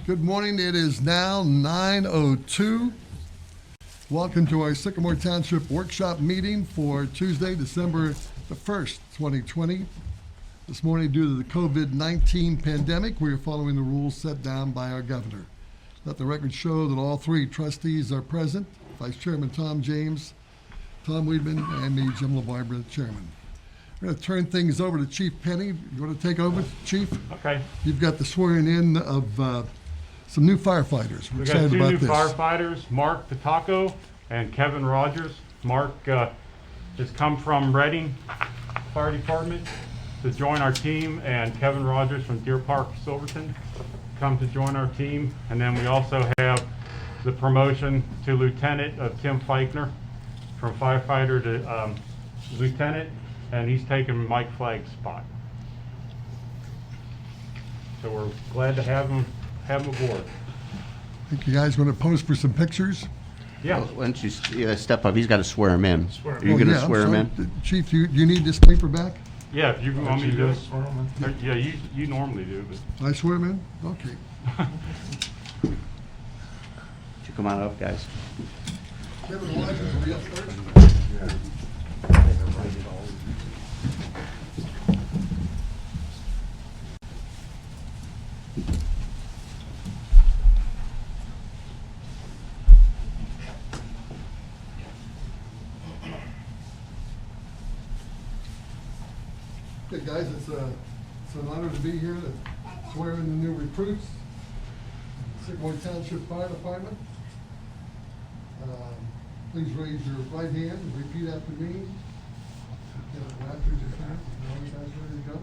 Good morning. It is now 9:02. Welcome to our Sycamore Township workshop meeting for Tuesday, December the 1st, 2020. This morning, due to the COVID-19 pandemic, we are following the rules set down by our governor. Let the record show that all three trustees are present: Vice Chairman Tom James, Tom Weedman, and me, Jim LaBarbera, the chairman. We're going to turn things over to Chief Penny. You want to take over, Chief? Okay. You've got the swearing in of some new firefighters. We're We got excited two about new this. firefighters, Mark Pataco and Kevin Rogers. Mark has come from Reading Fire Department to join our team, and Kevin Rogers from Deer Park, Silverton, come to join our team. And then we also have the promotion to lieutenant of Tim Feichner, from firefighter to lieutenant, and he's taken Mike Flagg's spot. So we're glad to have him aboard. I think you guys want to pose for some pictures? Yeah. Why don't you step up? He's got to swear him in. Are you Oh, going to yeah, I'm swear him sorry. in? Chief, you need this paper back? Yeah, if you want me to do it. Yeah, you normally do, but. I swear him in? Okay. Would you come on up, guys? Kevin Rogers will be up first. Okay, guys, it's an honor to be here to swear in the new recruits, Sycamore Township Fire Department. Please raise your right hand and repeat after me. After your hand, all you guys ready to go?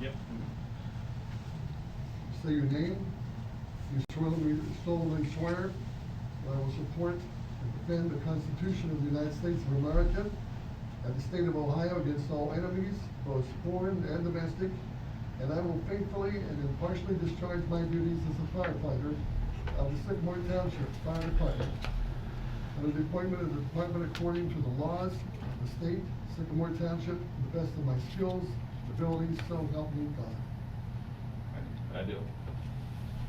Yep. Say your name. You solemnly swear that I will support and defend the Constitution of the United States of America and the state of Ohio against all enemies, both foreign and domestic, and I will faithfully and impartially discharge my duties as a firefighter of the Sycamore Township Fire Department. Under the appointment of the department according to the laws of the state, Sycamore Township, to the best of my skills, abilities, so help me God. I do.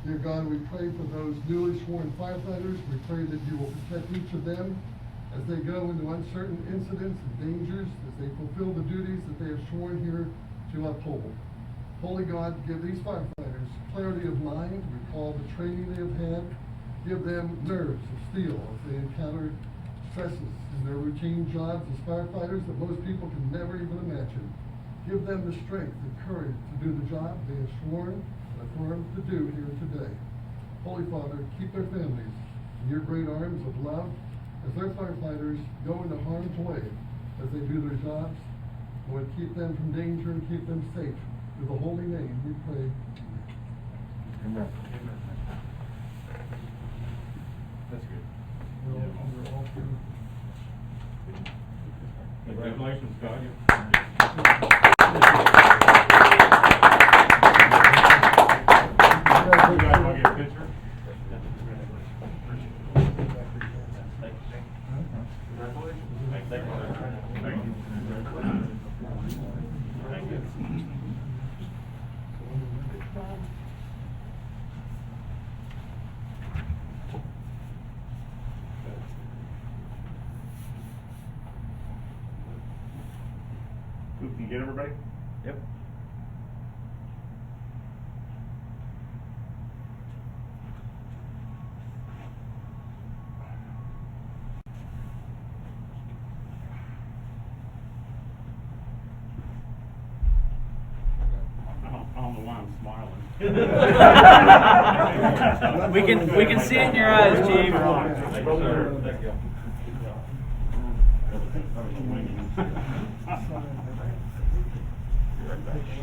Dear God, we pray for those newly sworn firefighters. We pray that you will protect each of them as they go into uncertain incidents and dangers, as they fulfill the duties that they have sworn here to uphold. Holy God, give these firefighters clarity of mind, recall the training they have had, give them nerves of steel as they encounter stresses in their routine jobs as firefighters that most people can never even imagine. Give them the strength and courage to do the job they have sworn and affirmed to do here today. Holy Father, keep their families in your great arms of love as their firefighters go into harm's way as they do their jobs. Lord, keep them from danger and keep them safe. Through the holy name we pray. Amen. That's good. We're all here. Congratulations, God. You guys want to get a picture? Can you get everybody? Yep. I don't know why I'm smiling. We can see it in your eyes, Chief. Thank you.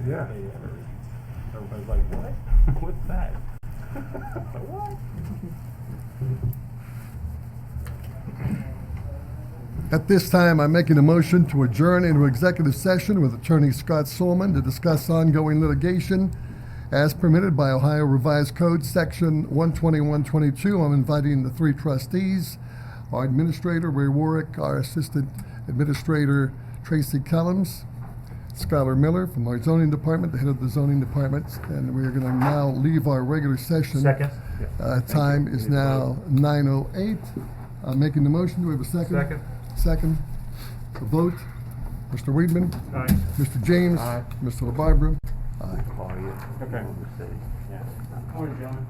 Yeah. Everybody's like, what? What's that? What? At this time, I'm making a motion to adjourn into executive session with Attorney Scott Solomon to discuss ongoing litigation as permitted by Ohio Revised Code, Section 12122. I'm inviting the three trustees, our administrator, Ray Warwick, our assistant administrator, Tracy Kellums, Skylar Miller from our zoning department, the head of the zoning department, and we are going to now leave our regular session. Second. Time is now 9:08. I'm making the motion. Do we have a second? Second. Second. A vote. Mr. Weedman. Aye. Mr. James. Aye. Mr. LaBarbera. Aye. Okay. Yeah. Morning, gentlemen.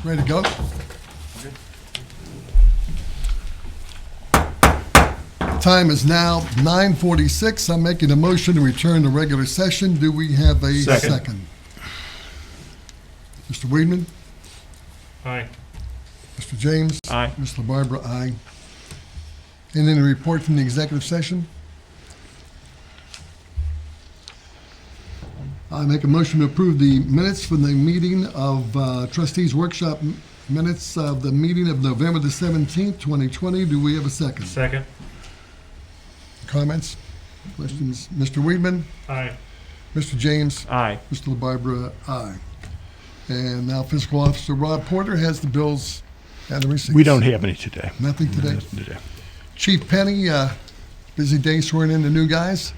Ready to go? Time is now 9:46. I'm making a motion to return to regular session. Do we have a second? Mr. Weedman? Aye. Mr. James? Aye. Ms. LaBarbera, aye. And then a report from the executive session? I make a motion to approve the minutes from the meeting of trustees workshop minutes of the meeting of November the 17th, 2020. Do we have a second? Second. Comments? Questions? Mr. Weedman? Aye. Mr. James? Aye. Mr. LaBarbera, aye. And now fiscal officer Rob Porter has the bills and the receipts. We don't have any today. Nothing today. Nothing today. Chief Penny, busy day swearing in the new guys,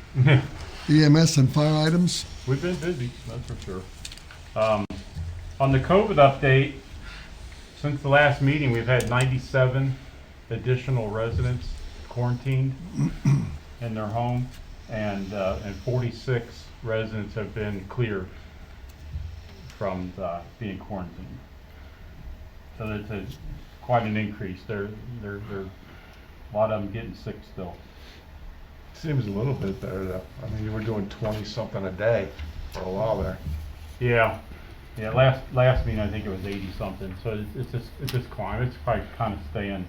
EMS and fire items. We've been busy, that's for sure. On the COVID update, since the last meeting, we've had 97 additional residents quarantined in their home, and 46 residents have been cleared from being quarantined. So it's quite an increase. They're a lot of them getting sick still. Seems a little bit better though. I mean, you were doing 20-something a day for a while there. Yeah. Last meeting I think it was 80-something. So it's just climbing. It's probably kind of staying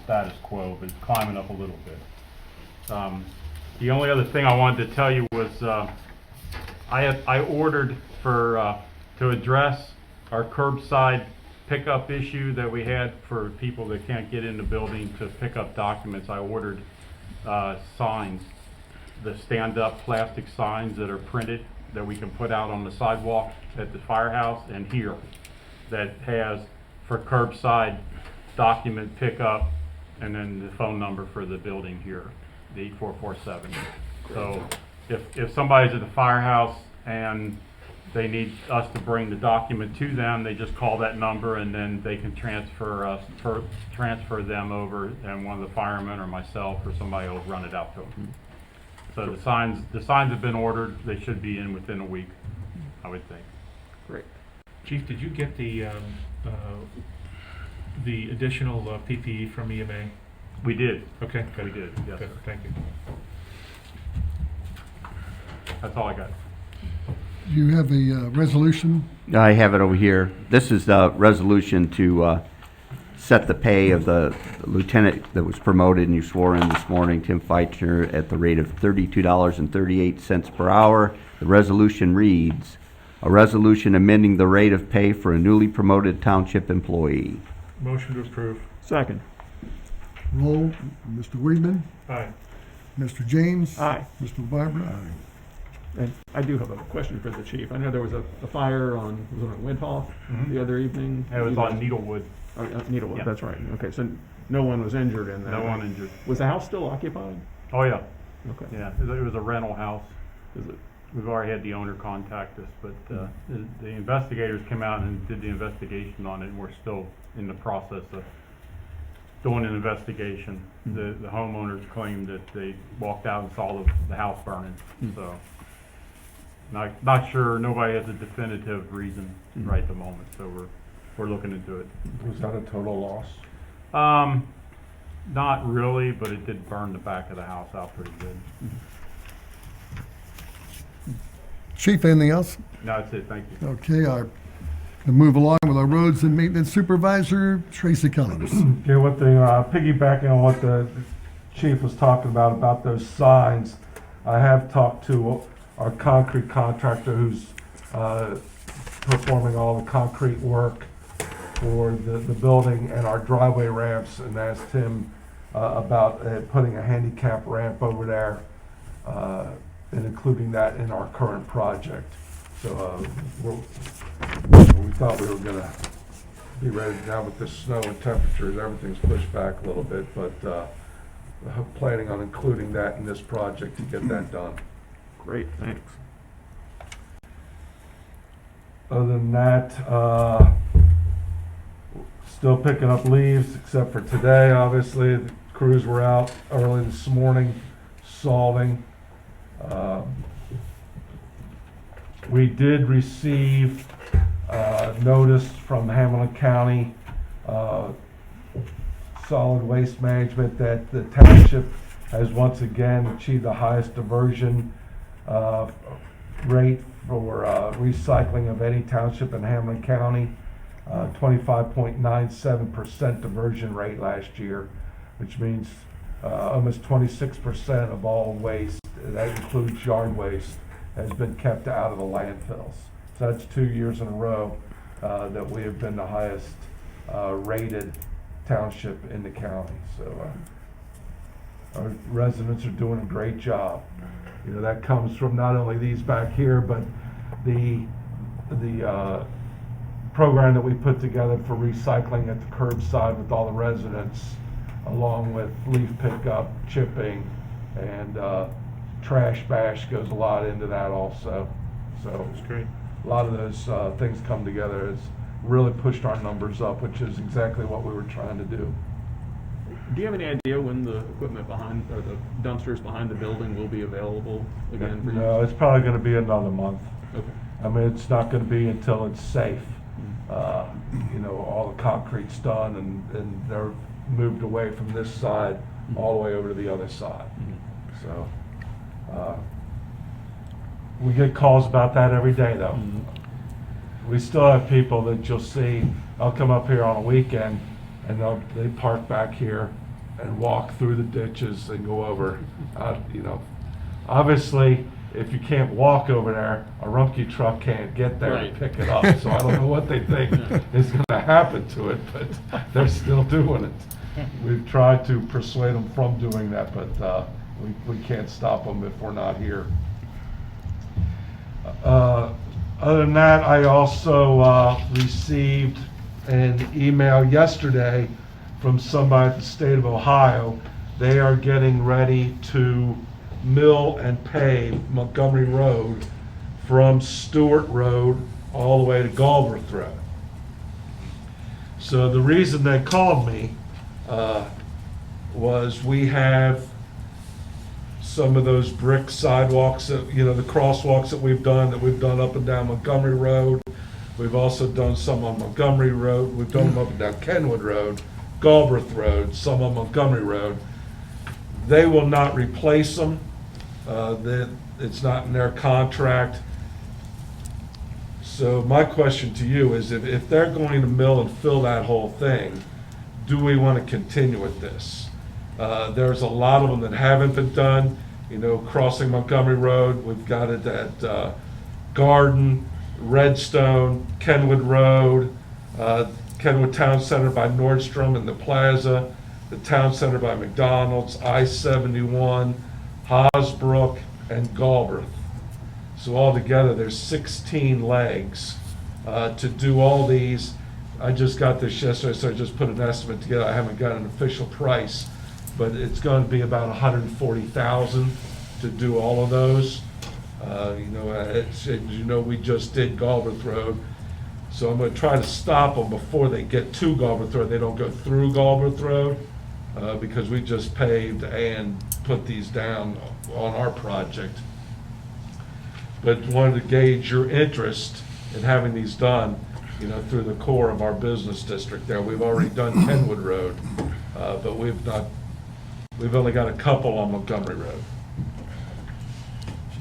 status quo, but it's climbing up a little bit. The only other thing I wanted to tell you was I ordered for to address our curbside pickup issue that we had for people that can't get in the building to pick up documents. I ordered signs, the stand-up plastic signs that are printed that we can put out on the sidewalk at the firehouse and here, that has for curbside document pickup and then the phone number for the building here, the 8447. So if somebody's at the firehouse and they need us to bring the document to them, they just call that number and then they can transfer them over, and one of the firemen or myself or somebody will run it out to them. So the signs have been ordered. They should be in within a week, I would think. Great. Chief, did you get the additional PPE from EMA? We did. Okay, good. We did, yes, Good, sir. thank you. That's all I got. Do you have a resolution? I have it over here. This is the resolution to set the pay of the lieutenant that was promoted and you swore in this morning, Tim Feitner, at the rate of $32.38 per hour. The resolution reads, a resolution amending the rate of pay for a newly promoted township employee. Motion to approve. Second. Roll. Mr. Weedman? Aye. Mr. James? Aye. Mr. LaBarbera? Aye. And I do have a question for the chief. I know there was a fire on, was it on Windhoff the other evening? It was on Needlewood. Oh, Needlewood, Yeah. that's right. Okay, so no one was injured in that. No one injured. Was the house still occupied? Oh, yeah. Okay. Yeah, it was a rental house. Is it? We've already had the owner contact us, but the investigators came out and did the investigation on it, and we're still in the process of doing an investigation. The homeowners claimed that they walked out and saw the house burning, so not sure. Nobody has a definitive reason right at the moment, so we're looking into it. Was that a total loss? Not really, but it did burn the back of the house out pretty good. Chief, anything else? No, that's it. Thank you. Okay, gonna move along with our roads and maintenance supervisor, Tracy Cummings. Okay, one thing, piggybacking on what the chief was talking about those signs, I have talked to our concrete contractor who's performing all the concrete work for the building and our driveway ramps, and asked him about putting a handicap ramp over there and including that in our current project. So we thought we were gonna be ready now with the snow and temperatures, everything's pushed back a little bit, but planning on including that in this project to get that done. Great, thanks. Other than that, still picking up leaves, except for today, obviously. The crews were out early this morning salving. We did receive notice from Hamilton County Solid Waste Management that the township has once again achieved the highest diversion rate for recycling of any township in Hamilton County. 25.97% diversion rate last year, which means almost 26% of all waste, that includes yard waste, has been kept out of the landfills. So that's 2 years in a row that we have been the highest rated township in the county. So our residents are doing a great job. You know, that comes from not only these back here, but the program that we put together for recycling at the curbside with all the residents, along with leaf pickup, chipping, and trash bash goes a lot into that also. So That's great. a lot of those things come together. It's really pushed our numbers up, which is exactly what we were trying to do. Do you have any idea when the equipment behind, or the dumpsters behind the building will be available again for you? No, it's probably going to be another month. Okay. I mean, it's not going to be until it's safe. You know, all the concrete's done and they're moved away from this side all the way over to the other side. So we get calls about that every day though. We still have people that you'll see, I'll come up here on a weekend and they park back here and walk through the ditches and go over. You know, obviously, if you can't walk over there, a Rumpke truck can't get there Right. to pick it up. So I don't know what they think is going to happen to it, but they're still doing it. We've tried to persuade them from doing that, but we can't stop them if we're not here. Other than that, I also received an email yesterday from somebody at the state of Ohio. They are getting ready to mill and pave Montgomery Road from Stewart Road all the way to Galbraith Road. So the reason they called me was we have some of those brick sidewalks that, you know, the crosswalks that we've done up and down Montgomery Road. We've also done some on Montgomery Road. We've done them up and down Kenwood Road, Galbraith Road, some on Montgomery Road. They will not replace them. It's not in their contract. So my question to you is, if they're going to mill and fill that whole thing, do we want to continue with this? There's a lot of them that haven't been done. You know, crossing Montgomery Road, we've got it at Garden, Redstone, Kenwood Road, Kenwood Town Center by Nordstrom and the Plaza, the Town Center by McDonald's, I-71, Hosbrook, and Galbraith. So altogether, there's 16 legs to do all these. I just got this yesterday, so I just put an estimate together. I haven't got an official price, but it's going to be about $140,000 to do all of those. You know, we just did Galbraith Road, so I'm going to try to stop them before they get to Galbraith Road. They don't go through Galbraith Road because we just paved and put these down on our project. But wanted to gauge your interest in having these done, you know, through the core of our business district there. We've already done Kenwood Road, but we've only got a couple on Montgomery Road.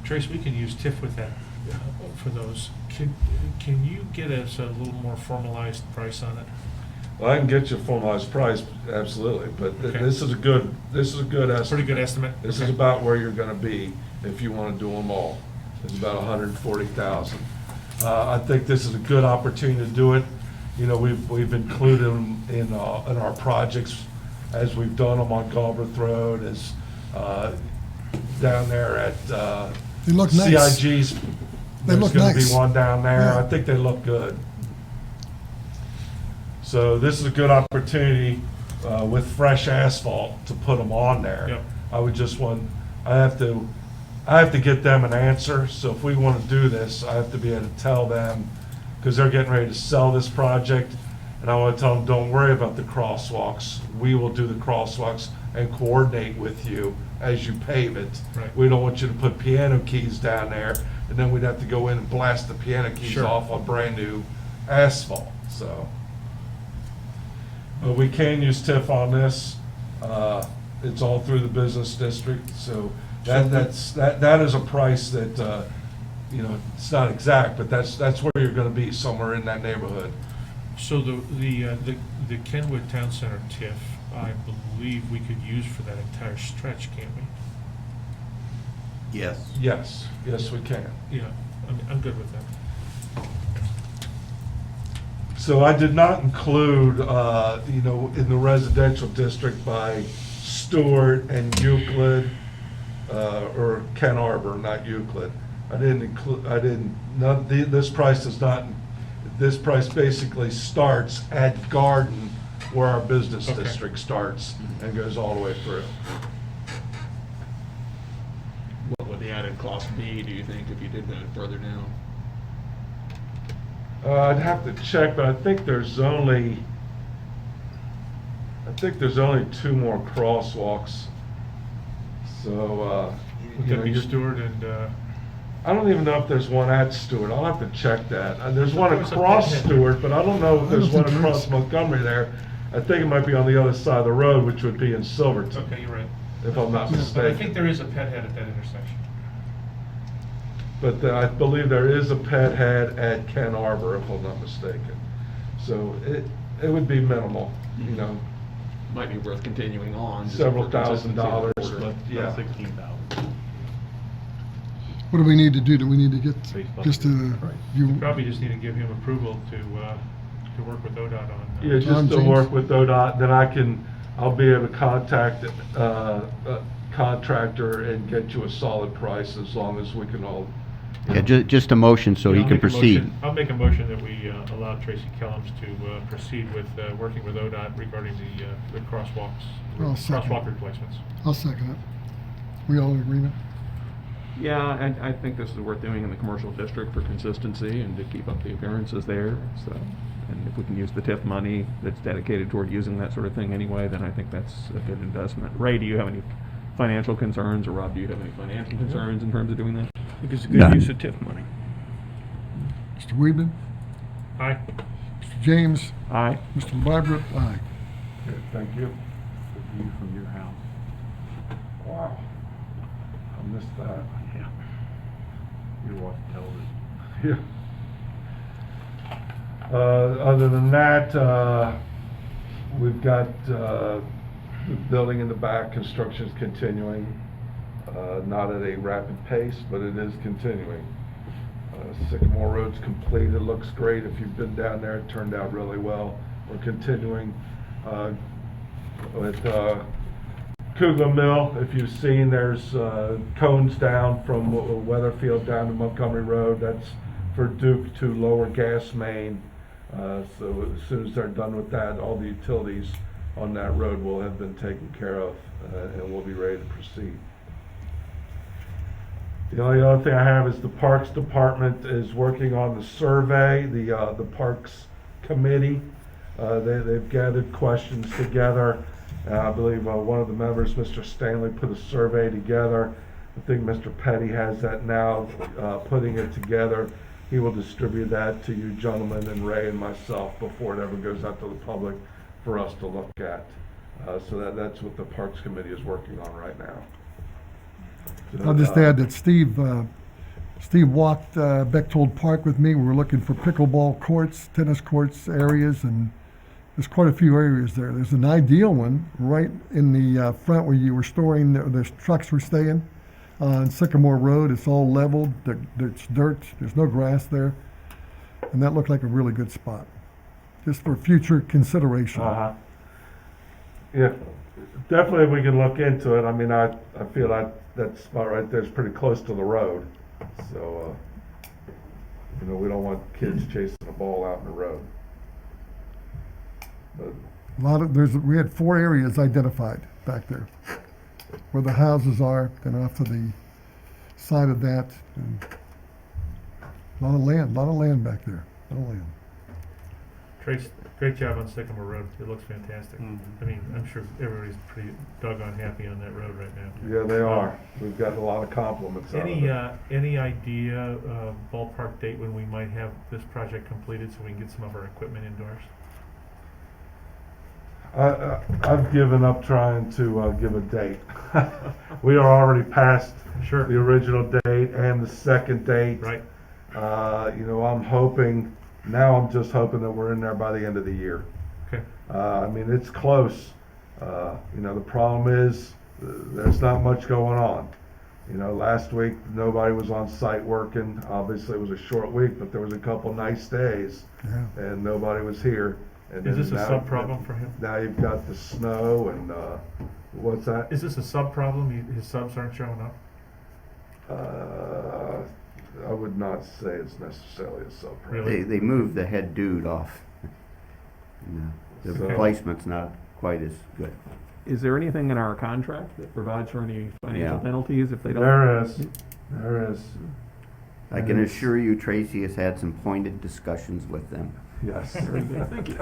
Trace, we can use TIF with that, for those. Can you get us a little more formalized price on it? Well, I can get you a formalized price, absolutely, but Okay. this is a good estimate. Pretty good estimate? This is Okay. about where you're gonna be if you wanna do them all. It's about 140,000. I think this is a good opportunity to do it. You know, we've included them in our projects as we've done them on Galbraith Road, as down there at They look nice. CIG's. They There's look gonna be nice. one down there. Yeah. I think they look good. So this is a good opportunity with fresh asphalt to put them on there. Yep. I have to get them an answer. So if we want to do this, I have to be able to tell them, because they're getting ready to sell this project. And I want to tell them, don't worry about the crosswalks. We will do the crosswalks and coordinate with you as you pave it. Right. We don't want you to put piano keys down there, and then we'd have to go in and blast the piano keys Sure. off on brand new asphalt, so. But we can use TIF on this. It's all through the business district, so that is a price that, you know, it's not exact, but that's where you're gonna be, somewhere in that neighborhood. So the Kenwood Town Center TIF, I believe we could use for that entire stretch, can't we? Yes. Yes, we can. Yeah, I'm good with that. So I did not include, you know, in the residential district by Stewart and Euclid, or Ken Arbor, not Euclid. This price does not, this price basically starts at Garden, where our business Okay. district starts, and goes all the way through. What would the added cost be, do you think, if you did that further down? I'd have to check, but I think there's only 2 more crosswalks. So, Would you that know, be you're- Stewart and, I don't even know if there's one at Stewart. I'll have to check that. There's one There was a across pit. Stewart, but I don't know if there's I don't one think there across is. Montgomery there. I think it might be on the other side of the road, which would be in Silverton, okay, you're right. if I'm not But I mistaken. think there is a pet head at that intersection. But I believe there is a pet head at Ken Arbor, if I'm not mistaken. So it would be minimal, you know, Might be worth continuing on. just several for consistency of the $1,000s, order. but yeah. 16,000. What do we need to do? Do we need to get, just to, We you, probably just need to give him approval to work with ODOT on. Yeah, just to James? work with ODOT, then I'll be able to contact a contractor and get you a solid price as long as we can all. you Yeah, know. just a motion so he I'll can make a proceed. motion- I'll make a motion that we allow Tracy Kellums to proceed with working with ODOT regarding the crosswalks, I'll second. crosswalk replacements. I'll second it. We all in agreement? Yeah, I think this is worth doing in the commercial district for consistency and to keep up the appearances there, so. And if we can use the TIF money that's dedicated toward using that sort of thing anyway, then I think that's a good investment. Ray, do you have any financial concerns, or Rob, do you have any financial concerns in terms of doing that? I think it's a good None. use of TIF money. Mr. Weedman? Aye. Mr. James? Aye. Mr. Barber? Aye. Okay, thank you. The view from your house. Wow. I missed that. Yeah. You watch television. Yeah. Other than that, we've got the building in the back, construction's continuing, not at a rapid pace, but it is continuing. Sycamore Road's complete, it looks great. If you've been down there, it turned out really well. We're continuing with Kugler Mill. If you've seen, there's cones down from Weatherfield down to Montgomery Road. That's for Duke to lower gas main. So as soon as they're done with that, all the utilities on that road will have been taken care of, and we'll be ready to proceed. The only other thing I have is the Parks Department is working on the survey, the Parks Committee. They've gathered questions together. I believe one of the members, Mr. Stanley, put a survey together. I think Mr. Petty has that now, putting it together. He will distribute that to you gentlemen and Ray and myself before it ever goes out to the public for us to look at. So that's what the Parks Committee is working on right now. So, I'll just add that Steve walked Bechtold Park with me. We were looking for pickleball courts, tennis courts areas, and there's quite a few areas there. There's an ideal one right in the front where you were storing, the trucks were staying on Sycamore Road. It's all leveled, there's dirt, there's no grass there. And that looked like a really good spot, just for future consideration. Yeah, definitely we can look into it. I mean, I feel like that spot right there is pretty close to the road. So, we don't want kids chasing a ball out in the road. But We had 4 areas identified back there, where the houses are, then off to the side of that. And a lot of land back there, a lot of land. Trace, great job on Sycamore Road. It looks fantastic. Mhm. I mean, I'm sure everybody's pretty doggone happy on that road right now. Yeah, they are. We've got a lot of compliments out of Any, it. any idea, ballpark date when we might have this project completed so we can get some of our equipment indoors? I've given up trying to give a date. We are already past Sure. the original date and the second date. Right. I'm hoping, now I'm just hoping that we're in there by the end of the year. Okay. I mean, it's close. The problem is, there's not much going on. Last week, nobody was on site working. Obviously, it was a short week, but there was a couple nice days, and nobody was here. And Is this then a now- sub-problem for him? Now you've got the snow and, what's that? Is this a sub-problem? His subs aren't showing up? I would not say it's necessarily a sub-problem. Really? They moved the head dude off. The So- replacement's not quite as good. Is there anything in our contract that provides for any financial Yeah. penalties if they don't? There is, I can assure you Tracy has had some pointed discussions with them. yes. Very good, thank you.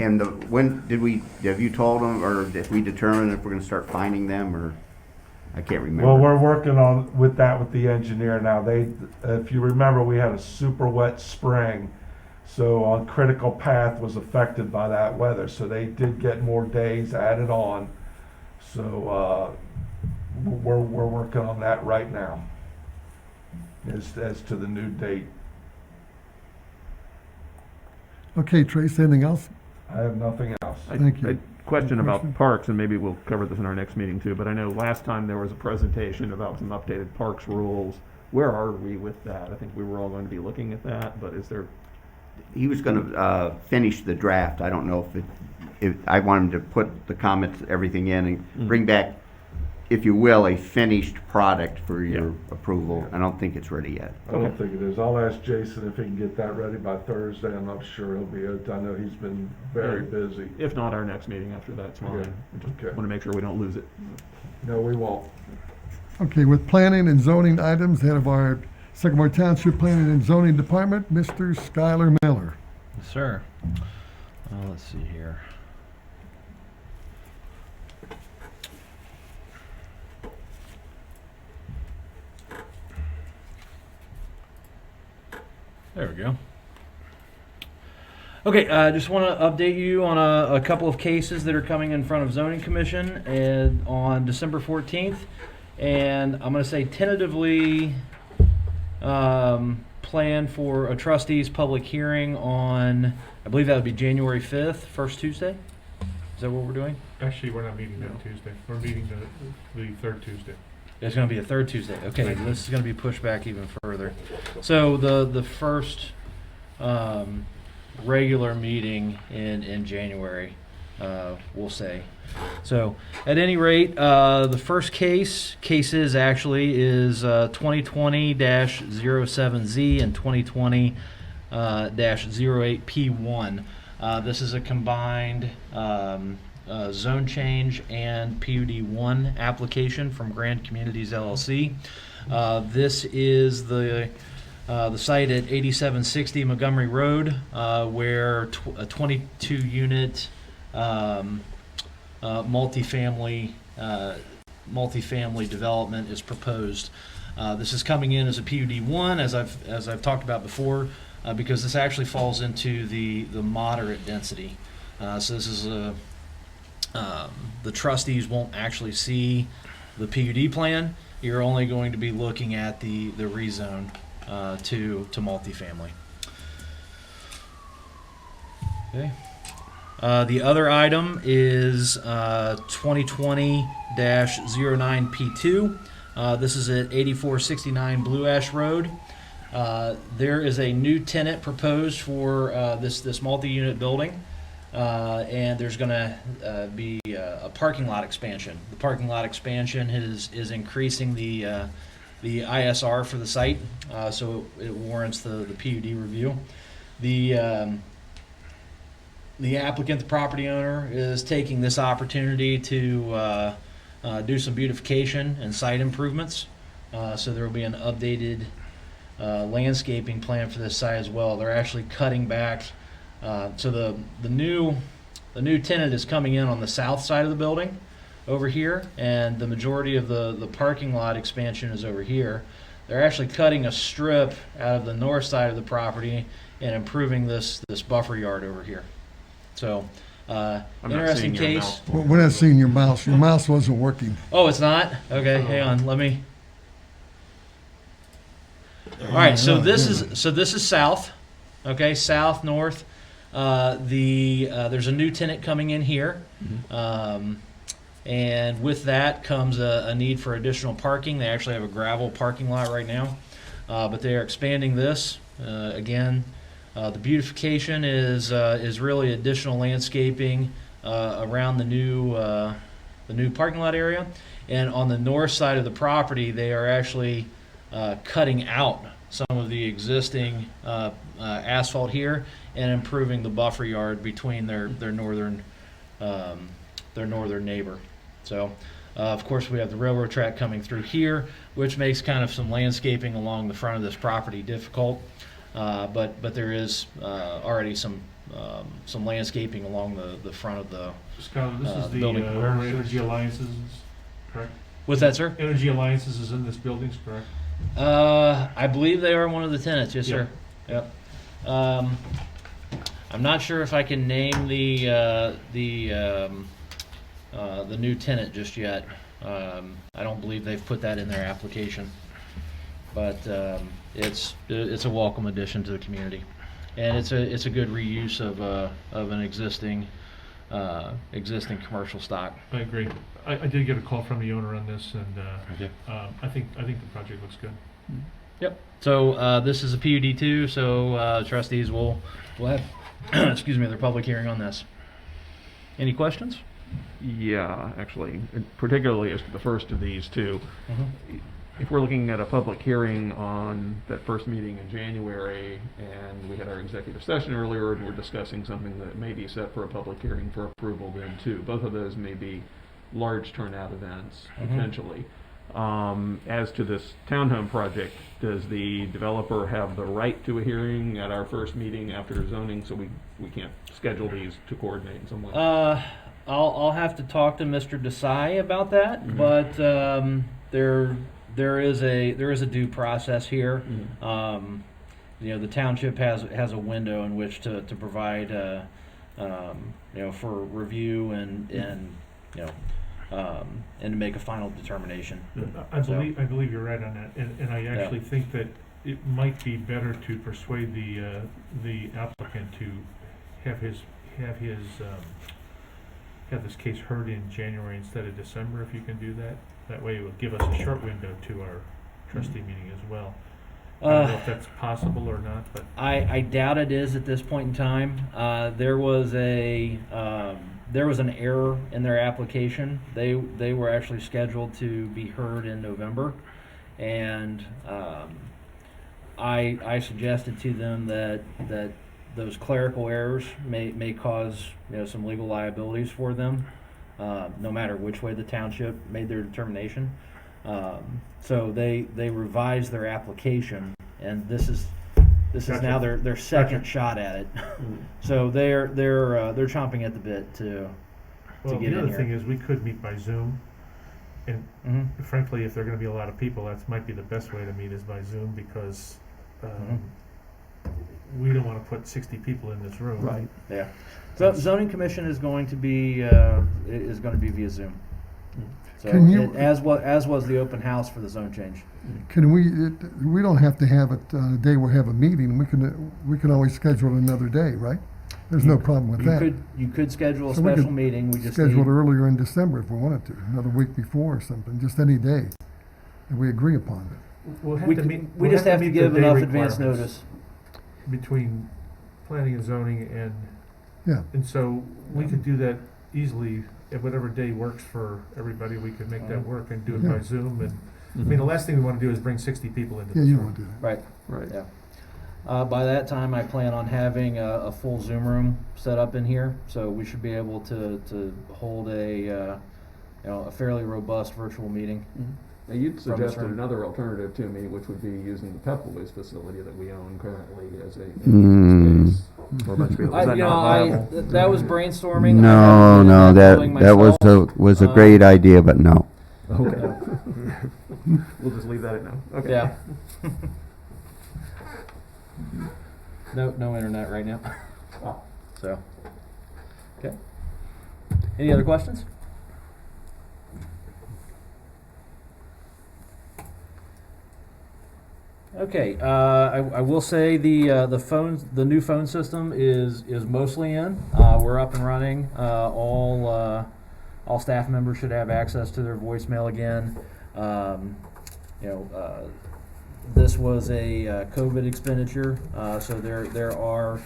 And have you told them, or did we determine if we're gonna start finding them, or, I can't remember. Well, we're working on, with the engineer now. If you remember, we had a super wet spring. So on critical path was affected by that weather. So they did get more days added on. So, we're working on that right now. As to the new date. Okay, Trace, anything else? I have nothing else. Thank you. Question Question? about parks, and maybe we'll cover this in our next meeting too, but I know last time there was a presentation about some updated parks rules. Where are we with that? I think we were all going to be looking at that, but is there, He was gonna finish the draft. I don't know if I want him to put the comments, everything in, and bring back, if you will, a finished product for your approval. I don't think it's ready yet. I don't think it is. I'll ask Jason if he can get that ready by Thursday. I'm not sure he'll be able to. I know he's been very busy. if not our next meeting after that's fine. Okay. We just Okay. want to make sure we don't lose it. No, we won't. Okay, with planning and zoning items, head of our Sycamore Township Planning and Zoning Department, Mr. Skylar Miller. Yes, sir. Let's see here. There we go. Okay, I just want to update you on a couple of cases that are coming in front of Zoning Commission and on December 14th. And I'm going to say tentatively plan for a trustees public hearing on, I believe that would be January 5th, first Tuesday. Is that what we're doing? Actually, we're not meeting that Tuesday. We're meeting the third Tuesday. It's going to be a third Tuesday. Okay, this is going to be pushed back even further. So the first regular meeting in January, we'll say. So at any rate, the first case is 2020-07Z and 2020-08P1. This is a combined zone change and PUD1 application from Grand Communities LLC. This is the site at 8760 Montgomery Road, where a 22-unit multifamily development is proposed. This is coming in as a PUD1, as I've talked about before, because this actually falls into the moderate density. So this is the trustees won't actually see the PUD plan. You're only going to be looking at the rezone to multifamily. Okay. The other item is 2020-09P2. This is at 8469 Blue Ash Road. There is a new tenant proposed for this multi-unit building, and there's going to be a parking lot expansion. The parking lot expansion is increasing the ISR for the site, so it warrants the PUD review. The applicant, the property owner, is taking this opportunity to do some beautification and site improvements. So there will be an updated landscaping plan for this site as well. They're actually cutting back So the new tenant is coming in on the south side of the building over here, and the majority of the parking lot expansion is over here. They're actually cutting a strip out of the north side of the property and improving this buffer yard over here. So, I'm not interesting seeing your case. mouse. We're not seeing your mouse. Your mouse wasn't working. Oh, it's not? Okay, hang on. Let me. All right, so this is south. Okay, south, north. There's a new tenant coming in here. And with that comes a need for additional parking. They actually have a gravel parking lot right now, but they are expanding this. Again, the beautification is really additional landscaping around the new parking lot area. And on the north side of the property, they are actually cutting out some of the existing asphalt here and improving the buffer yard between their northern neighbor. So, of course, we have the railroad track coming through here, which makes kind of some landscaping along the front of this property difficult. But there is already some landscaping along the front of the. Scott, this is the building. Energy Alliances, correct? What's that, sir? Energy Alliances is in this building, correct? I believe they are one of the tenants. Yes, sir. Yep. I'm not sure if I can name the new tenant just yet. I don't believe they've put that in their application, but it's a welcome addition to the community, and it's a good reuse of an existing commercial stock. I agree. I did get a call from the owner on this, and I think the project looks good. Yep. So this is a PUD too. So trustees will have excuse me, their public hearing on this. Any questions? Yeah, actually, particularly as to the first of these two. If we're looking at a public hearing on that first meeting in January, and we had our executive session earlier, and we're discussing something that may be set for a public hearing for approval then too. Both of those may be large turnout events, potentially. As to this townhome project, does the developer have the right to a hearing at our first meeting after zoning, so we can't schedule these to coordinate in some way? I'll have to talk to Mr. Desai about that, but there is a due process here. The township has a window in which to provide for review and to make a final determination. I believe you're right on that, and I actually think that it might be better to persuade the applicant to have this case heard in January instead of December, if you can do that. That way it will give us a short window to our trustee meeting as well. I don't know if that's possible or not, but I doubt it is at this point in time. There was an error in their application. They were actually scheduled to be heard in November, and I suggested to them that those clerical errors may cause some legal liabilities for them, no matter which way the township made their determination. So they revised their application, and this is now their second shot at it. So they're chomping at the bit to get in here. The other thing is we could meet by Zoom, and frankly, if there are going to be a lot of people, that might be the best way to meet is by Zoom, because we don't want to put 60 people in this room. Right. Yeah. So zoning commission is going to be via Zoom. So as was the open house for the zone change. We don't have to have it the day we have a meeting. We can always schedule another day, right? There's no problem with that. You could schedule a So we special could meeting. We just schedule need, it earlier in December if we wanted to, another week before or something, just any day that we agree upon it. We'll have we, to meet. we we'll just have to meet give the day enough advance requirements notice. between planning and zoning, and so we could do that easily at whatever day works for everybody. We could make that work and do it by Zoom. And I mean, the last thing we want to do is bring 60 people into Yeah, this you room. want to do that. Right. Right. Yeah. By that time, I plan on having a full Zoom room set up in here, so we should be able to hold a fairly robust virtual meeting. Now, you'd From this suggested room. another alternative to me, which would be using the Pepperwoods facility that we own currently as a Mm. space. for a bunch of people. Is that you know, not viable? that was brainstorming. No, no, that was a great idea, but no. Okay. We'll just leave that at no. Okay. Yeah. No internet right now. So, okay. Any other questions? Okay, I will say the new phone system is mostly in. We're up and running. All staff members should have access to their voicemail again. This was a COVID expenditure, so there are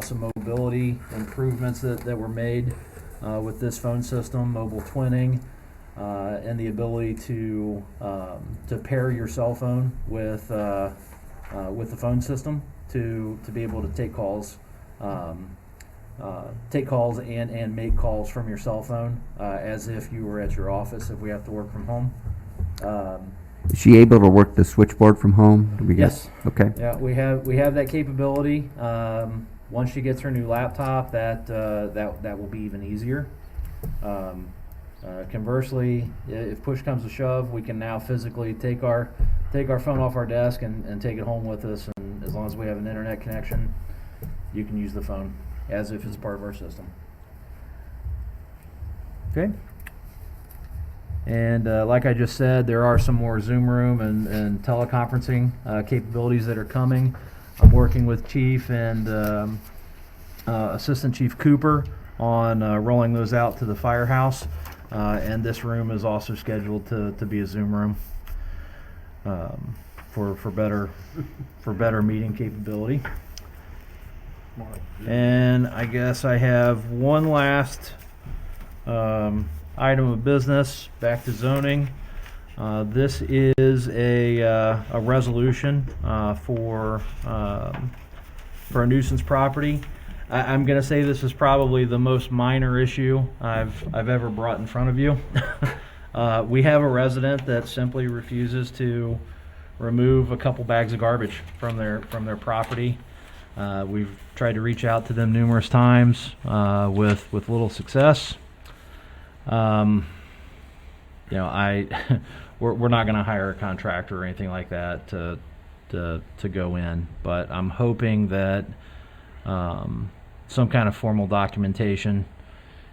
some mobility improvements that were made with this phone system, mobile twinning, and the ability to pair your cell phone with the phone system to be able to take calls and make calls from your cell phone as if you were at your office if we have to work from home. Is she able to work the switchboard from home? Do we get- Yes. Okay. Yeah, we have that capability. Once she gets her new laptop, that will be even easier. Conversely, if push comes to shove, we can now physically take our phone off our desk and take it home with us. And as long as we have an internet connection, you can use the phone as if it's part of our system. Okay. And like I just said, there are some more Zoom room and teleconferencing capabilities that are coming. I'm working with Chief and Assistant Chief Cooper on rolling those out to the firehouse. And this room is also scheduled to be a Zoom room for better meeting capability. And I guess I have one last item of business. Back to zoning. This is a resolution for a nuisance property. I'm going to say this is probably the most minor issue I've ever brought in front of you. We have a resident that simply refuses to remove a couple bags of garbage from their property. We've tried to reach out to them numerous times with little success. We're not going to hire a contractor or anything like that to go in, but I'm hoping that some kind of formal documentation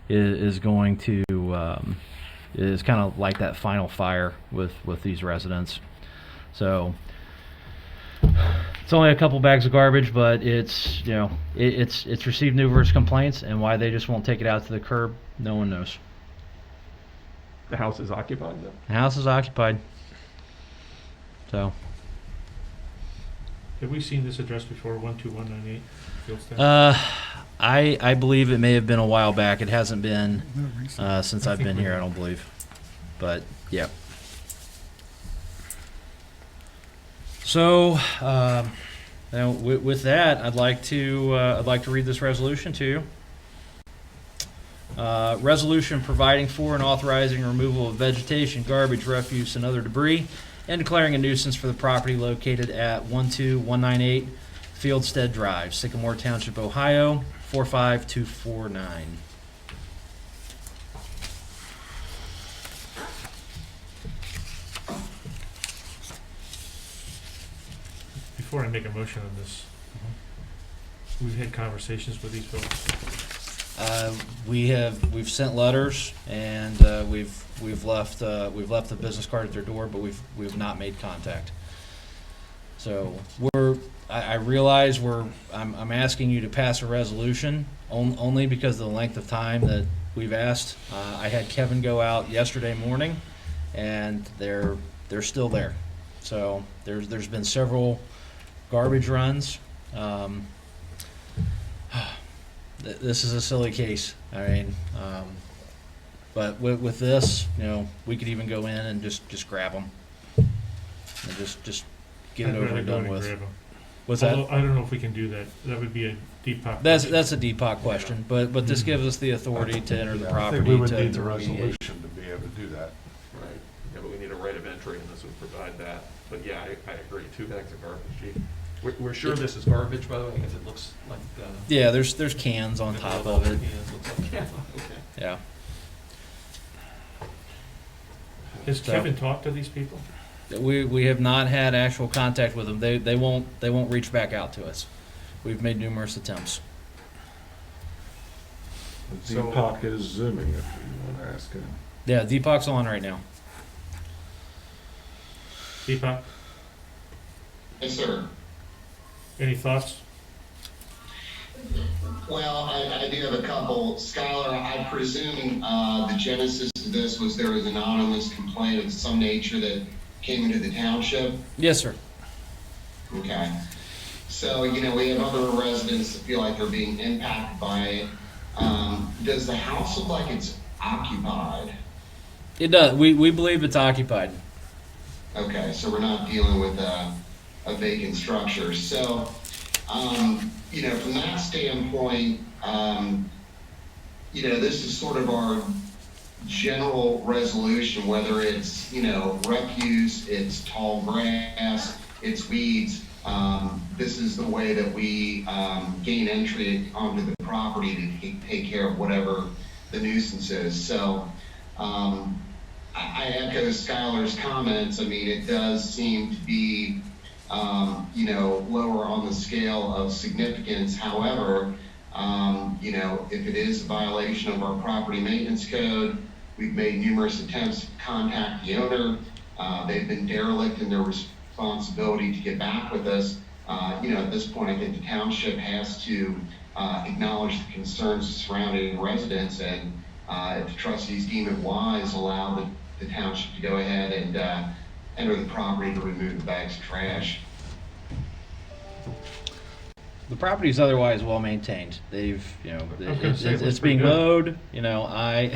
is going to is kind of like that final fire with these residents. So it's only a couple bags of garbage, but it's received numerous complaints, and why they just won't take it out to the curb, no one knows. The house is occupied, though? The house is occupied. So. Have we seen this address before, 12198 Fieldstead? I believe it may have been a while back. It hasn't been since I've been here, I don't believe. But, yeah. So, with that, I'd like to read this resolution to you. Resolution providing for and authorizing removal of vegetation, garbage, refuse, and other debris, and declaring a nuisance for the property located at 12198 Fieldstead Drive, Sycamore Township, Ohio, 45249. Before I make a motion on this, we've had conversations with these folks. We've sent letters, and we've left the business card at their door, but we've not made contact. So I realize I'm asking you to pass a resolution only because of the length of time that we've asked. I had Kevin go out yesterday morning, and they're still there. So there's been several garbage runs. This is a silly case. I mean, but with this, we could even go in and just grab them and just get it over and done with. What's that? I don't know if we can do that. That would be a DPOC. That's a DPOC question, but this gives us the authority to enter the property. I think we would to need the remediate. resolution to be able to do that. Right. Yeah, but we need a right of entry, and this would provide that. But yeah, I agree. 2 bags of garbage. Gee. We're sure this is garbage, by the way, because it looks like Yeah, there's cans on top of it. Yeah. Has So- Kevin talked to these people? We have not had actual contact with them. They won't reach back out to us. We've made numerous attempts. So- Deepak is zooming if you want to ask him. Yeah, Deepak's on right now. Deepak, Yes, sir. any thoughts? Well, I do have a couple. Skylar, I presume the genesis of this was there was an anonymous complaint of some nature that came into the township? Yes, sir. Okay. So, we have other residents that feel like they're being impacted by it. Does the house look like it's occupied? It does. We believe it's occupied. Okay, so we're not dealing with a vacant structure. So, from that standpoint, this is sort of our general resolution, whether it's, refuse, it's tall grass, it's weeds. This is the way that we gain entry onto the property to take care of whatever the nuisance is. So, I echo Skylar's comments. I mean, it does seem to be, lower on the scale of significance. However, if it is a violation of our property maintenance code, we've made numerous attempts to contact the owner. They've been derelict in their responsibility to get back with us. At this point, I think the township has to acknowledge the concerns of surrounding residents, and if the trustees deem it wise, allow the township to go ahead and enter the property to remove the bags of trash. The property is otherwise well maintained. They've, it's being good. mowed.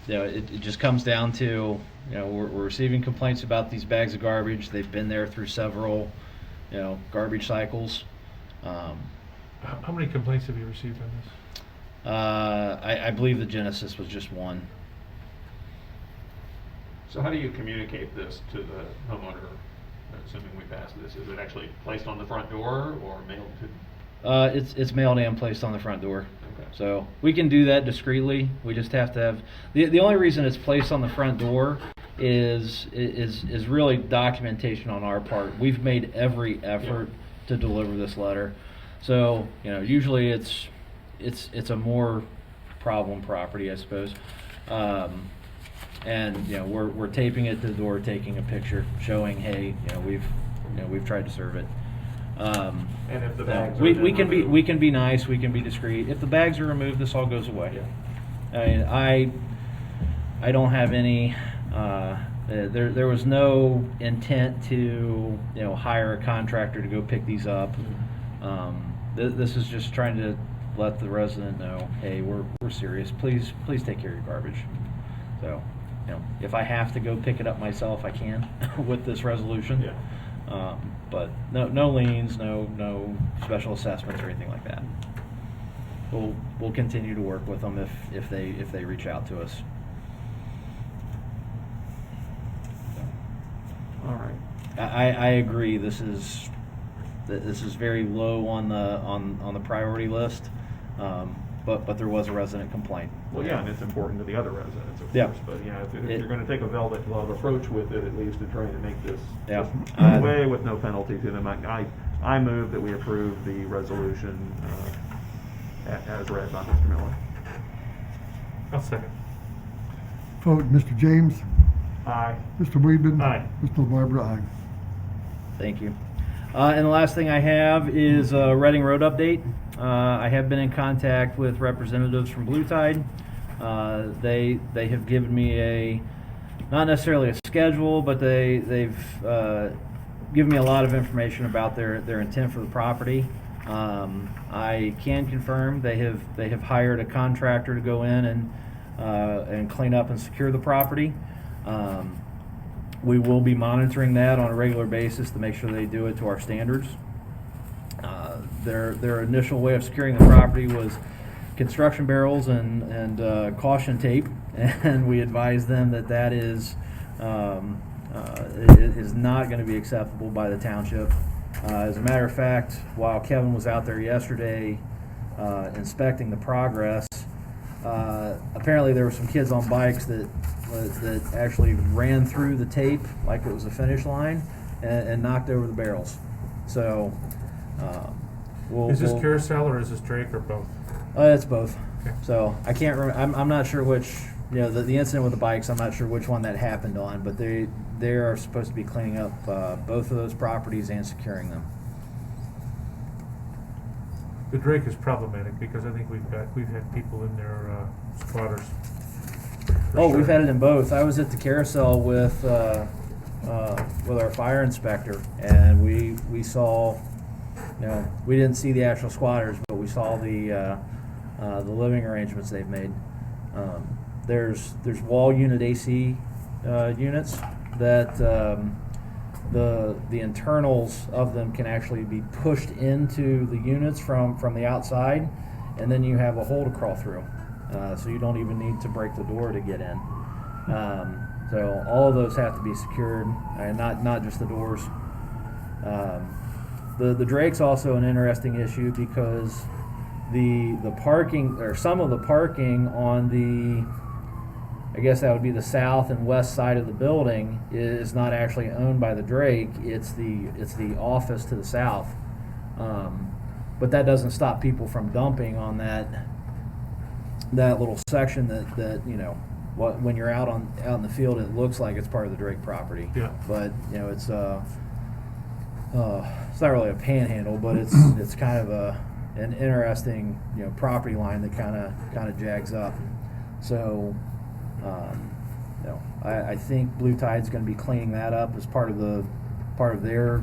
It just comes down to, we're receiving complaints about these bags of garbage. They've been there through several, garbage cycles. How many complaints have you received on this? I believe the genesis was just one. So how do you communicate this to the homeowner, assuming we pass this? Is it actually placed on the front door or mailed to? It's mailed and placed on the front door. Okay. So we can do that discreetly. We just have to have the only reason it's placed on the front door is really documentation on our part. We've made every effort to deliver this letter. So usually it's a more problem property, I suppose. And we're taping it to the door, taking a picture, showing, hey, we've tried to serve it. And if the bags we are can be removed? we can be nice, we can be discreet. If the bags are removed, this all goes away. Yeah. I mean, I don't have any. There was no intent to hire a contractor to go pick these up. This is just trying to let the resident know, hey, we're serious. Please take care of your garbage. So, if I have to go pick it up myself, I can with this resolution. Yeah. But no liens, no special assessments or anything like that. We'll continue to work with them if they reach out to us. All right. I agree. This is very low on the priority list, but there was a resident complaint. Well, yeah, and it's important to the other residents, of Yeah. course. But if you're going to take a velvet glove approach with it, at least in trying to make this Yeah. just away with no penalty to them, I move that we approve the resolution as read by Mr. Miller. I'll second. Vote, Mr. James, Aye. Mr. Weedman. Aye. Mr. LaBarbera, aye. Thank you. And the last thing I have is a Reading Road update. I have been in contact with representatives from Blue Tide. They have given me not necessarily a schedule, but they've given me a lot of information about their intent for the property. I can confirm they have hired a contractor to go in and clean up and secure the property. We will be monitoring that on a regular basis to make sure they do it to our standards. Their initial way of securing the property was construction barrels and caution tape, and we advised them that is not going to be acceptable by the township. As a matter of fact, while Kevin was out there yesterday inspecting the progress, apparently there were some kids on bikes that actually ran through the tape like it was a finish line and knocked over the barrels. So Is this Carousel or is this Drake or both? it's both. Okay. So I can't remember. I'm not sure which. The incident with the bikes. I'm not sure which one that happened on, but they are supposed to be cleaning up both of those properties and securing them. The Drake is problematic because I think we've had people in there, squatters. for Oh, we've sure. had it in both. I was at the Carousel with our fire inspector, and we saw. We didn't see the actual squatters, but we saw the living arrangements they've made. There's wall unit AC units that the internals of them can actually be pushed into the units from the outside, and then you have a hole to crawl through, so you don't even need to break the door to get in. So all of those have to be secured, and not just the doors. The Drake's also an interesting issue because the parking, or some of the parking on the, I guess that would be the south and west side of the building, is not actually owned by the Drake. It's the office to the south. But that doesn't stop people from dumping on that little section that when you're out in the field, it looks like it's part of the Drake property. Yeah. But it's not really a panhandle, but it's kind of an interesting property line that kind of jags up. So I think Blue Tide's going to be cleaning that up as part of their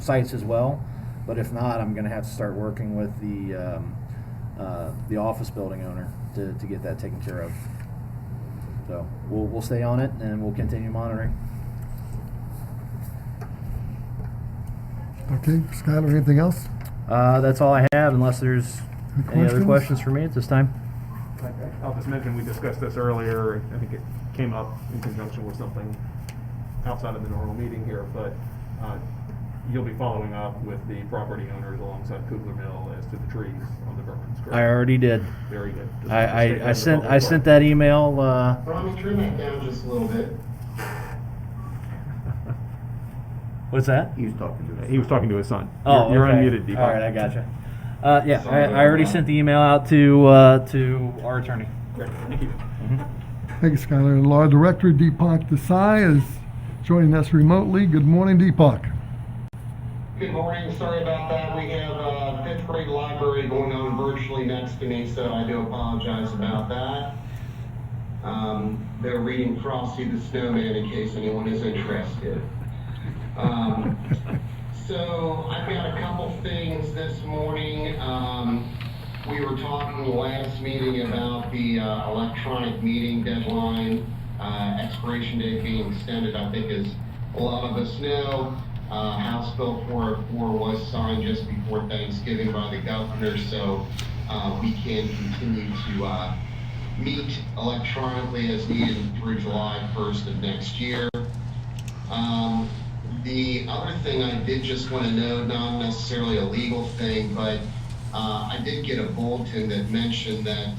sites as well. But if not, I'm going to have to start working with the office building owner to get that taken care of. So we'll stay on it and we'll continue monitoring. Okay, Skylar, anything else? That's all I have, unless there's any other questions for me at this time. I'll just mention, we discussed this earlier. I think it came up in conjunction with something outside of the normal meeting here, but you'll be following up with the property owners alongside Kugler Mill as to the trees on the Burns, correct? I already did. Very good. Just I state that in the sent public that email. Robbie, turn that down just a little bit. What's that? He was talking to us. He was talking to his son. Oh, You're okay. unmuted, Deepak. All right, I gotcha. Yeah, I already sent the email out to our attorney. Great, thank you. Thank you, Skylar. And Law Director Deepak Desai is joining us remotely. Good morning, Deepak. Good morning. Sorry about that. We have fifth grade library going on virtually next to me, so I do apologize about that. They're reading Frosty the Snowman in case anyone is interested. So I've got a couple things this morning. We were talking last meeting about the electronic meeting deadline, expiration date being extended. I think, as a lot of us know, House Bill 404 was signed just before Thanksgiving by the governor, so we can continue to meet electronically as needed through July 1st of next year. The other thing I did just want to note, not necessarily a legal thing, but I did get a bulletin that mentioned that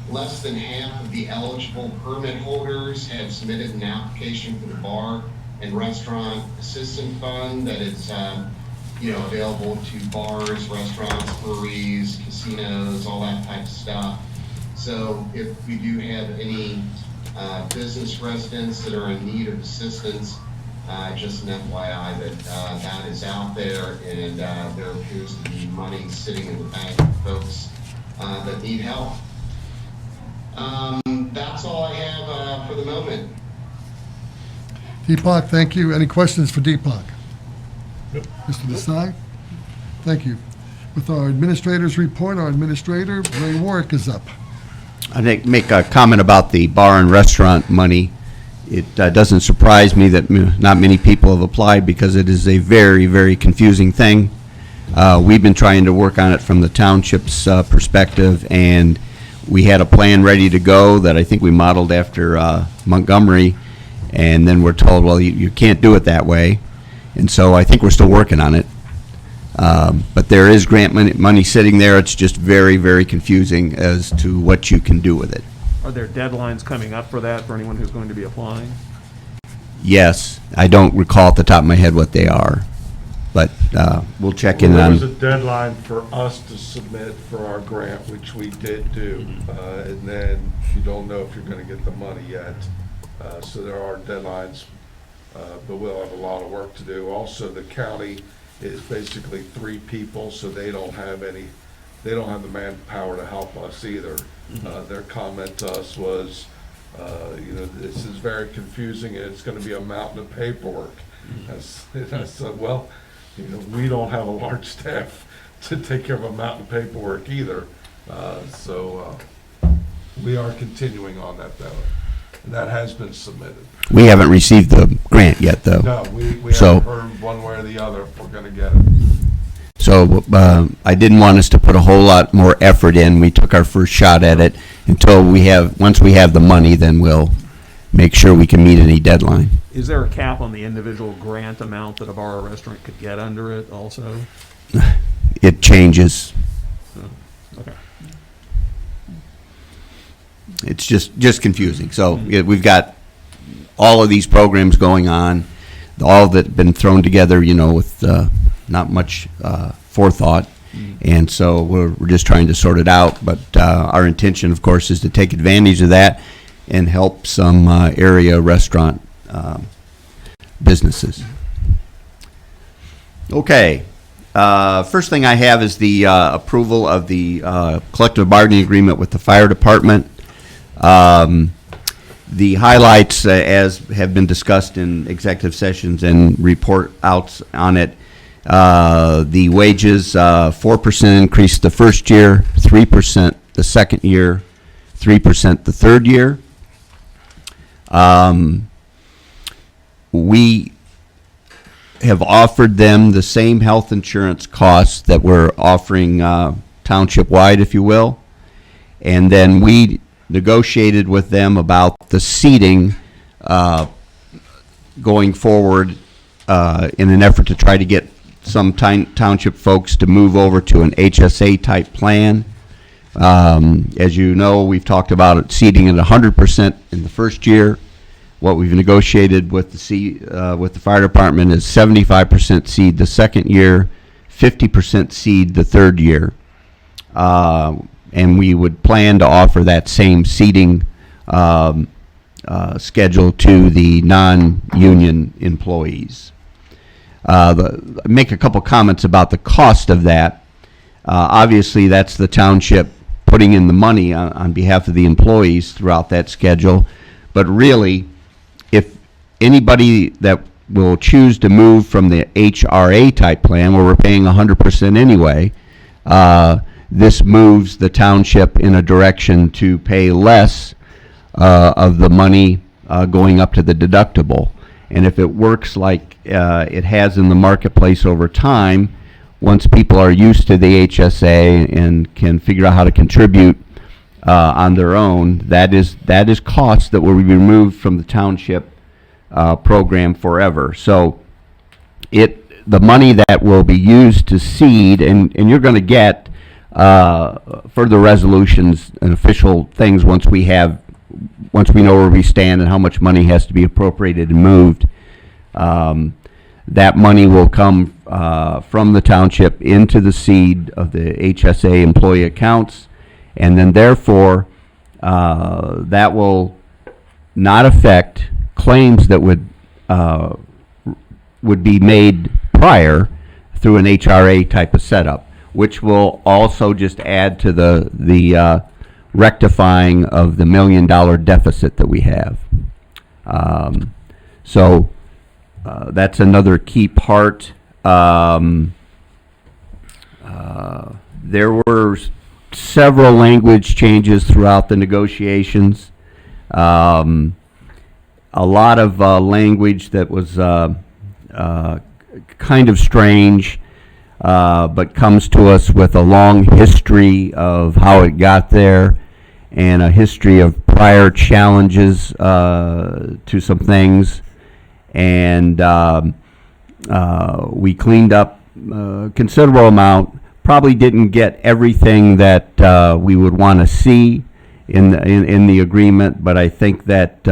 less than half of the eligible permit holders have submitted an application for the Bar and Restaurant Assistance Fund that is available to bars, restaurants, breweries, casinos, all that type of stuff. So if we do have any business residents that are in need of assistance, just an FYI that that is out there, and there appears to be money sitting in the bank for folks that need help. That's all I have for the moment. Deepak, thank you. Any questions for Deepak? Nope. Mr. Desai? Thank you. With our administrator's report, our administrator, Ray Warwick, is up. I'd make a comment about the bar and restaurant money. It doesn't surprise me that not many people have applied because it is a very, very confusing thing. We've been trying to work on it from the township's perspective, and we had a plan ready to go that I think we modeled after Montgomery, and then we're told, well, you can't do it that way. And so I think we're still working on it. But there is grant money sitting there. It's just very, very confusing as to what you can do with it. Are there deadlines coming up for that, for anyone who's going to be applying? Yes, I don't recall at the top of my head what they are, but we'll check in There on. was a deadline for us to submit for our grant, which we did do. And then you don't know if you're gonna get the money yet. So there are deadlines, but we'll have a lot of work to do. Also, the county is basically 3 people, so they don't have the manpower to help us either. Their comment to us was, this is very confusing and it's gonna be a mountain of paperwork. And I said, well, we don't have a large staff to take care of a mountain of paperwork either. So we are continuing on that though. And that has been submitted. We haven't received the grant yet, though. No, we So- haven't heard one way or the other if we're gonna get it. So I didn't want us to put a whole lot more effort in. We took our first shot at it until once we have the money, then we'll make sure we can meet any deadline. Is there a cap on the individual grant amount that a bar or restaurant could get under it also? It changes. Okay. It's just confusing. So we've got all of these programs going on, all that been thrown together, with not much forethought. And so we're just trying to sort it out. But our intention, of course, is to take advantage of that and help some area restaurant businesses. Okay. First thing I have is the approval of the collective bargaining agreement with the fire department. The highlights, as have been discussed in executive sessions and report outs on it, the wages, 4% increase the first year, 3% the second year, 3% the third year. We have offered them the same health insurance costs that we're offering township-wide, if you will. And then we negotiated with them about the seating going forward in an effort to try to get some township folks to move over to an HSA-type plan. As you know, we've talked about it seating at 100% in the first year. What we've negotiated with the fire department is 75% seed the second year, 50% seed the third year. And we would plan to offer that same seating schedule to the non-union employees. Make a couple comments about the cost of that. Obviously, that's the township putting in the money on behalf of the employees throughout that schedule. But really, if anybody that will choose to move from the HRA type plan, where we're paying 100% anyway, this moves the township in a direction to pay less of the money going up to the deductible. And if it works like it has in the marketplace over time, once people are used to the HSA and can figure out how to contribute on their own, that is cost that will be removed from the township program forever. So the money that will be used to seed, and you're going to get further resolutions and official things once we know where we stand and how much money has to be appropriated and moved. That money will come from the township into the seed of the HSA employee accounts, and then therefore that will not affect claims that would be made prior through an HRA type of setup, which will also just add to the rectifying of the $1 million deficit that we have. So that's another key part. There were several language changes throughout the negotiations. A lot of language that was kind of strange, but comes to us with a long history of how it got there and a history of prior challenges to some things. And We cleaned up a considerable amount. Probably didn't get everything that we would want to see in the agreement, but I think that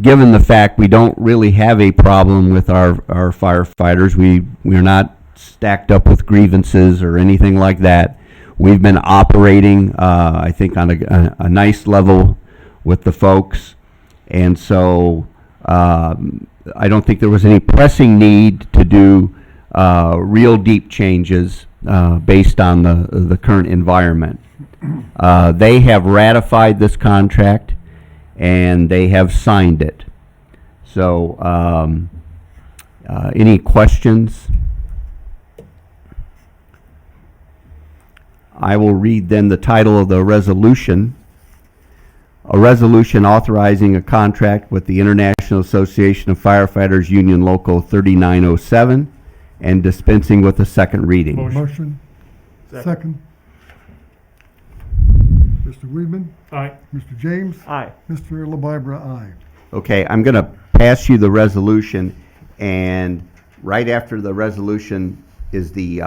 given the fact we don't really have a problem with our firefighters, we're not stacked up with grievances or anything like that. We've been operating, I think, on a nice level with the folks, and so I don't think there was any pressing need to do real deep changes based on the current environment. They have ratified this contract and they have signed it. So, any questions? I will read then the title of the resolution. A resolution authorizing a contract with the International Association of Firefighters Union Local 3907 and dispensing with a second reading. Motion. Second. Mr. Weedman? Aye. Mr. James? Aye. Mr. LaBarbera, aye. Okay, I'm going to pass you the resolution, and right after the resolution is the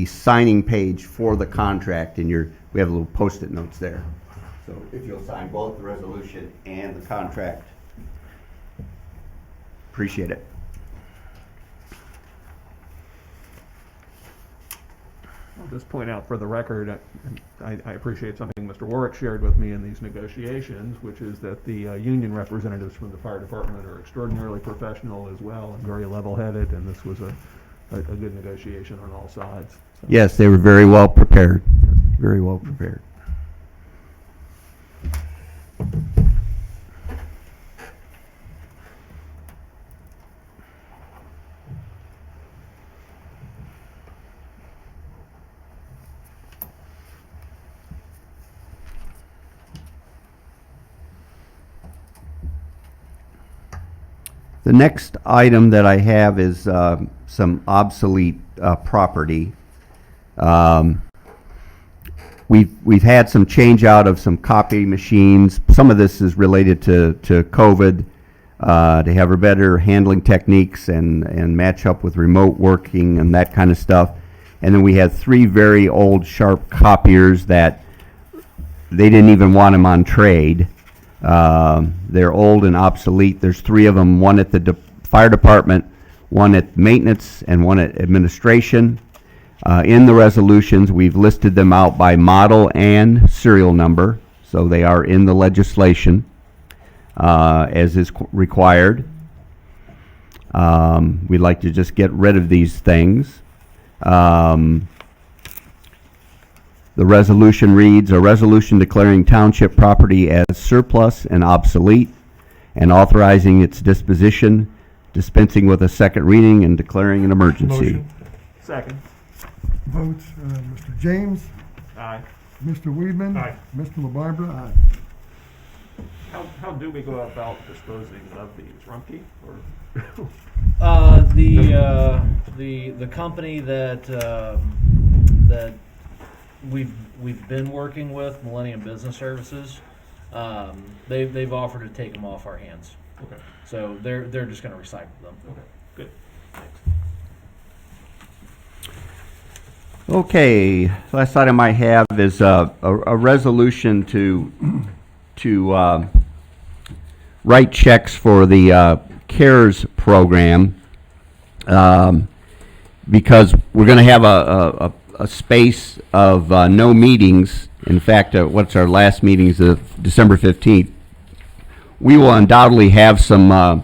signing page for the contract, and we have a little post-it notes there. So if you'll sign both the resolution and the contract, appreciate it. I'll just point out for the record, I appreciate something Mr. Warwick shared with me in these negotiations, which is that the union representatives from the fire department are extraordinarily professional as well and very level-headed, and this was a good negotiation on all sides. So. Yes, they were very well prepared. Very well prepared. The next item that I have is some obsolete property. We've had some change out of some copy machines. Some of this is related to COVID, to have a better handling techniques and match up with remote working and that kind of stuff. And then we had 3 very old Sharp copiers that they didn't even want them on trade. They're old and obsolete. There's 3 of them, one at the fire department, one at maintenance, and one at administration. In the resolutions, we've listed them out by model and serial number, so they are in the legislation as is required. We'd like to just get rid of these things. The resolution reads, a resolution declaring township property as surplus and obsolete and authorizing its disposition, dispensing with a second reading, and declaring an emergency. Motion. Second. Votes, Mr. James? Aye. Mr. Weedman? Aye. Mr. LaBarbera, aye. How do we go about disposing of these? Rumpke or? The company that we've been working with, Millennium Business Services, they've offered to take them off our hands. Okay. So they're just going to recycle them. Okay. Good. Thanks. Okay, last item I have is a resolution to write checks for the CARES program, because we're going to have a space of no meetings. In fact, what's our last meeting is December 15th. We will undoubtedly have some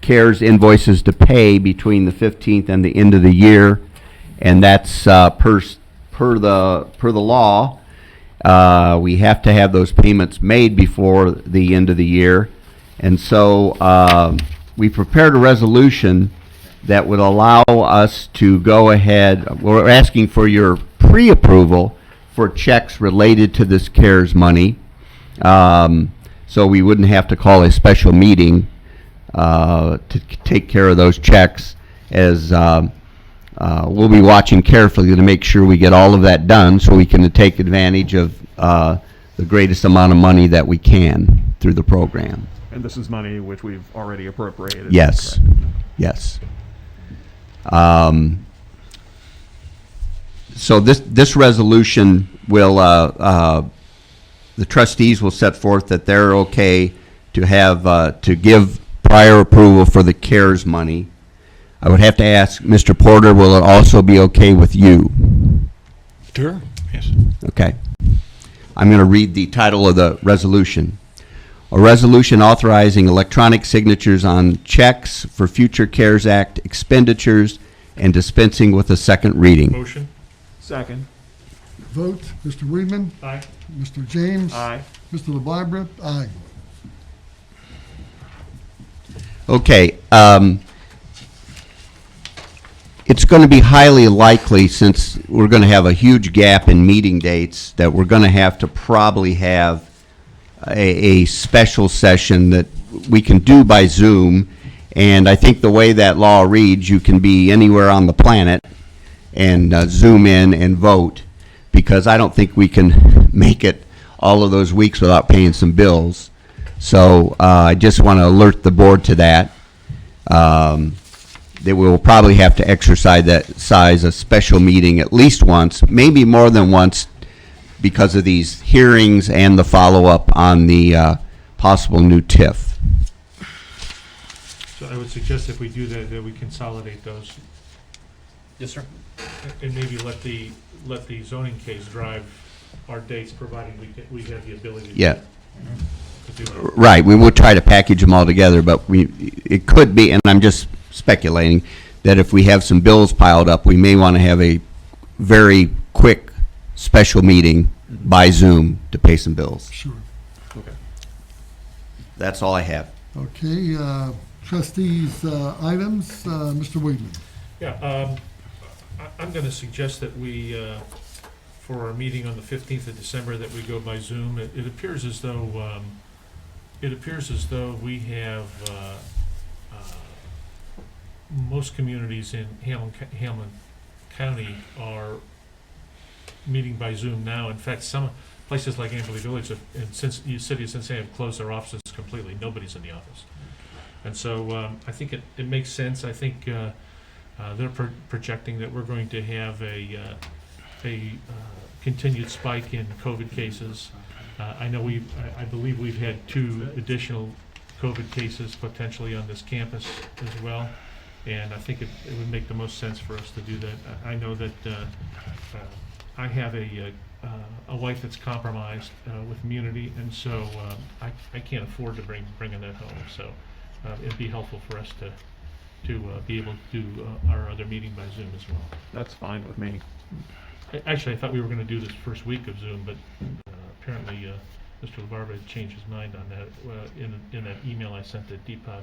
CARES invoices to pay between the 15th and the end of the year, and that's per the law. We have to have those payments made before the end of the year, and so we prepared a resolution that would allow us to go ahead. We're asking for your pre-approval for checks related to this CARES money, so we wouldn't have to call a special meeting to take care of those checks, as we'll be watching carefully to make sure we get all of that done so we can take advantage of the greatest amount of money that we can through the program. And this is money which we've already appropriated. Yes, correct? yes. So this resolution will, the trustees will set forth that they're okay to have, to give prior approval for the CARES money. I would have to ask, Mr. Porter, will it also be okay with you? Sure, yes. Okay. I'm going to read the title of the resolution. A resolution authorizing electronic signatures on checks for future CARES Act expenditures and dispensing with a second reading. Motion? Second. Vote, Mr. Weedman, Aye. Mr. James. Aye. Mr. LeBarbara, aye. Okay, it's going to be highly likely, since we're going to have a huge gap in meeting dates, that we're going to have to probably have a special session that we can do by Zoom. And I think the way that law reads, you can be anywhere on the planet and Zoom in and vote, because I don't think we can make it all of those weeks without paying some bills. So I just want to alert the board to that. That we will probably have to exercise a special meeting at least once, maybe more than once, because of these hearings and the follow-up on the possible new TIF. So I would suggest if we do that, that we consolidate those Yes, sir. and maybe let the zoning case drive our dates, providing we have the ability Yeah. to do it. Right, we will try to package them all together, but it could be, and I'm just speculating, that if we have some bills piled up, we may want to have a very quick special meeting by Zoom to pay some bills. Sure. Okay. That's all I have. Okay, trustees, items, Mr. Weedman. Yeah, I'm going to suggest that we, for our meeting on the 15th of December, that we go by Zoom. It appears as though we have most communities in Hamlin County are meeting by Zoom now. In fact, some places like Amberley Village and the city of Cincinnati have closed their offices completely. Nobody's in the office. And so I think it makes sense. I think they're projecting that we're going to have a continued spike in COVID cases. I know I believe we've had 2 additional COVID cases potentially on this campus as well. And I think it would make the most sense for us to do that. I know that I have a wife that's compromised with immunity, and so I can't afford to bringing that home. So it'd be helpful for us to be able to do our other meeting by Zoom as well. That's fine with me. Actually, I thought we were going to do this first week of Zoom, but apparently Mr. LeBarbara had changed his mind on that in that email I sent to Deepak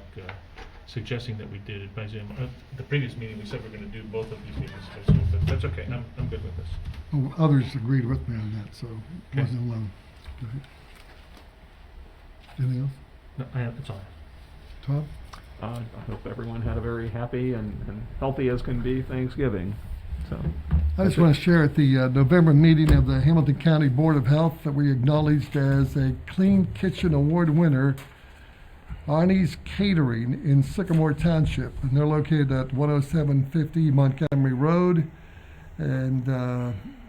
suggesting that we did it by Zoom. The previous meeting, we said we're going to do both of these meetings by Zoom, but that's okay. I'm good with this. Oh, others agreed with me on that, so it Okay. wasn't alone. Okay. Anything else? No, that's all. Todd? I hope everyone had a very happy and healthy as can be Thanksgiving. So I just want to share at the November meeting of the Hamilton County Board of Health that we acknowledged as a Clean Kitchen Award winner Arnie's Catering in Sycamore Township. And they're located at 10750 Montgomery Road. And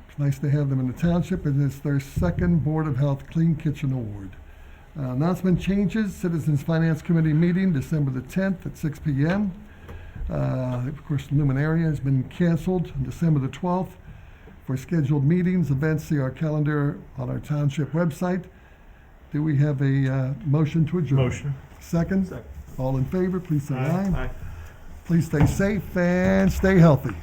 it's nice to have them in the township. And it's their second Board of Health Clean Kitchen Award. Announcement changes, Citizens Finance Committee meeting December the 10th at 6 p.m. Of course, Luminaria has been canceled on December the 12th. For scheduled meetings, events, see our calendar on our township website. Do we have a motion to adjourn? Motion. Second? All in favor, please say aye. Aye. Please stay safe and stay healthy.